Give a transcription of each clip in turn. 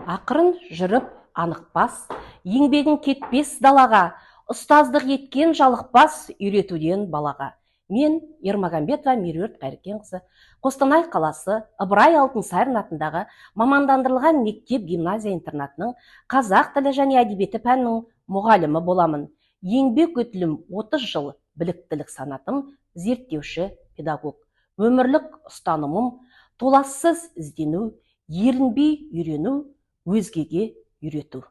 Ақырын жүріп анықпас, еңбегін кетпес далаға, ұстаздық еткен жалықпас үйретуден балаға. Мен Ермагамбетова Меруерт Қайыркенқызы, Қостанай қаласы Ыбырай Алтынсарин атындағы мамандандырылған мектеп гимназия интернатының қазақ тілі және әдебиеті пәнінің мұғалімі боламын. Еңбек өтілім 30 жыл, біліктілік санатым зерттеуші педагог. Өмірлік ұстанымым толассыз іздену, ерінбей үйрену, өзгеге үйрету.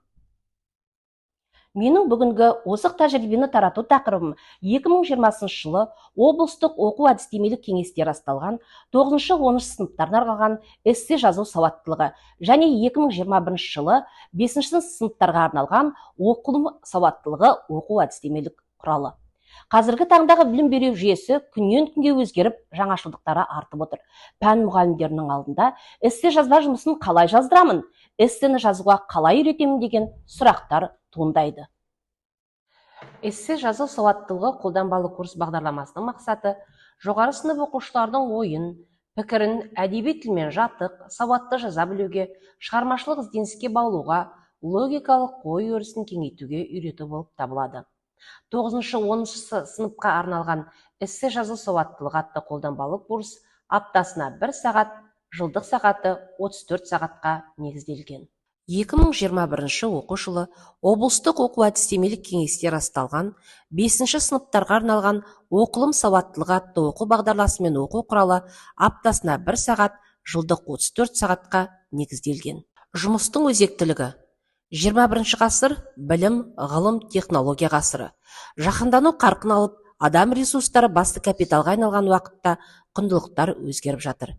Менің бүгінгі озық тәжірибені тарату тақырыбым 2020 жылы облыстық оқу-әдістемелік кеңесте расталған 9-10 сыныптарына арналған эссе жазу сауаттылығы және 2021 жылы 5 сыныптарға арналған оқылым сауаттылығы оқу-әдістемелік құралы. Қазіргі таңдағы білім беру жүйесі күннен күнге өзгеріп, жаңашылдықтары артып отыр. Пән мұғалімдерінің алдында эссе жазба жұмысын қалай жаздырамын, эссені жазуға қалай үйретемін деген сұрақтар туындайды. Эссе жазу сауаттылығы қолданбалы курс бағдарламасының мақсаты жоғары сынып оқушылардың ойын, пікірін әдеби тілмен жатық, сауатты жаза білуге, шығармашылық ізденіске баулуға, логикалық ой өрісін кеңейтуге үйрету болып табылады. 9-10 сыныпқа арналған эссе жазу сауаттылығы атты қолданбалы курс аптасына 1 сағат, жылдық сағаты 34 сағатқа негізделген. 2021 оқу жылы облыстық оқу-әдістемелік кеңесте расталған 5 сыныптарға арналған оқылым сауаттылығы атты оқу бағдарламасымен оқу құралы аптасына 1 сағат, жылдық 34 сағатқа негізделген. Жұмыстың өзектілігі: 21 ғасыр білім, ғылым, технология ғасыры. Жаһандану қарқын алып, адам ресурстары басты капиталға айналған уақытта құндылықтар өзгеріп жатыр.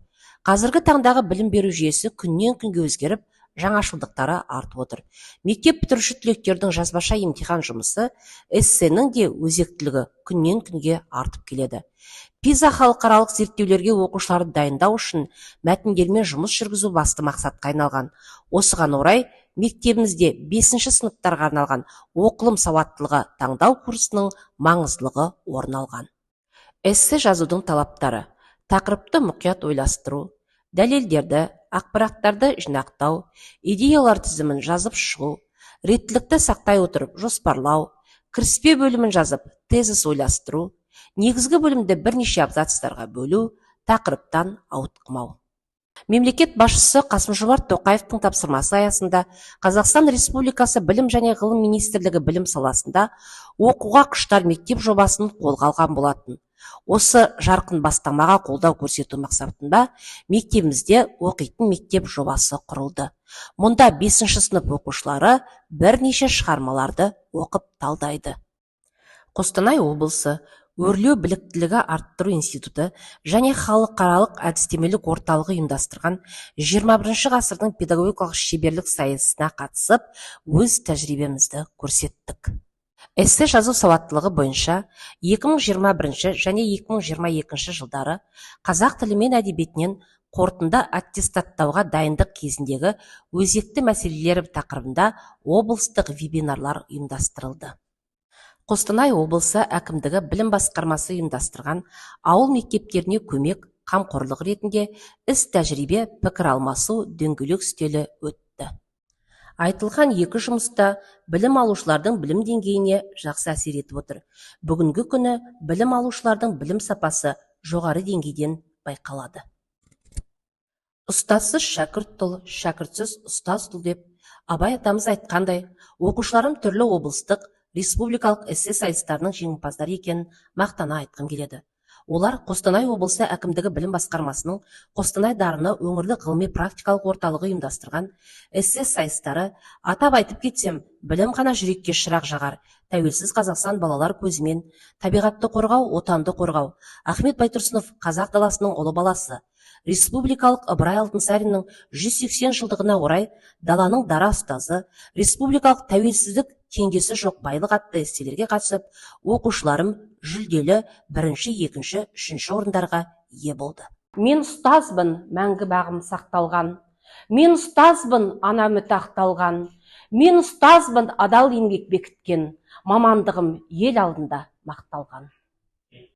Қазіргі таңдағы білім беру жүйесі күннен күнге өзгеріп, жаңашылдықтары артып отыр. Мектеп бітіруші түлектердің жазбаша емтихан жұмысы, эссенің де өзектілігі күннен күнге артып келеді. PISA халықаралық зерттеулерге оқушыларды дайындау үшін мәтіндермен жұмыс жүргізу басты мақсатқа айналған. Осыған орай, мектебімізде 5 сыныптарға арналған оқылым сауаттылығы таңдау курсының маңыздылығы орын алған. Эссе жазудың талаптары: тақырыпты мұқият ойластыру, дәлелдерді, ақпараттарды жинақтау, идеялар тізімін жазып шығу, реттілікті сақтай отырып жоспарлау, кіріспе бөлімін жазып тезис ойластыру, негізгі бөлімді бірнеше абзацтарға бөлу, тақырыптан ауытқымау. Мемлекет басшысы Қасым-Жомарт Тоқаевтың тапсырмасы аясында Қазақстан Республикасы Білім және Ғылым Министрлігі білім саласында оқуға құштар мектеп жобасын қолға алған болатын. Осы жарқын бастамаға қолдау көрсету мақсатында мектебімізде оқитын мектеп жобасы құрылды. Мұнда 5 сынып оқушылары бірнеше шығармаларды оқып талдайды. Қостанай облысы Өрлеу біліктілігі арттыру институты және халықаралық әдістемелік орталығы ұйымдастырған 21 ғасырдың педагогикалық шеберлік сайысына қатысып, өз тәжірибемізді көрсеттік. Эссе жазу сауаттылығы бойынша 2021 және 2022 жылдары қазақ тілі мен әдебиетінен қорытынды аттестаттауға дайындық кезіндегі өзекті мәселелері тақырыбында облыстық вебинарлар ұйымдастырылды. Қостанай облысы әкімдігі білім басқармасы ұйымдастырған ауыл мектептеріне көмек, қамқорлық ретінде іс тәжірибе пікір алмасу дөңгелек үстелі өтті. Айтылған 2 жұмыста білім алушылардың білім деңгейіне жақсы әсер етіп отыр. Бүгінгі күні білім алушылардың білім сапасы жоғары деңгейден байқалады. Ұстазсыз шәкірт тұл, шәкіртсіз ұстаз тұл деп Абай атамыз айтқандай, оқушыларым түрлі облыстық, республикалық эссе сайыстарының жеңімпаздары екенін мақтана айтқым келеді. Олар Қостанай облысы әкімдігі білім басқармасының Қостанай дарыны өңірлік ғылыми практикалық орталығы ұйымдастырған эссе сайыстары, атап айтып кетсем, білім ғана жүрекке шырақ жағар, тәуелсіз Қазақстан балалар көзімен, табиғатты қорғау, отанды қорғау, Ахмет Байтұрсынов қазақ даласының ұлы баласы, республикалық Ыбырай Алтынсариннің 180 жылдығына орай даланың дара ұстазы, республикалық тәуелсіздік теңдесі жоқ байлық атты эсселерге қатысып, оқушыларым жүлделі 1, 2, 3 орындарға ие болды. Мен ұстазбын, мәңгі бағым сақталған. Мен ұстазбын, ана үміті ақталған. Мен ұстазбын, адал еңбек бекіткен. Мамандығым ел алдында мақталған.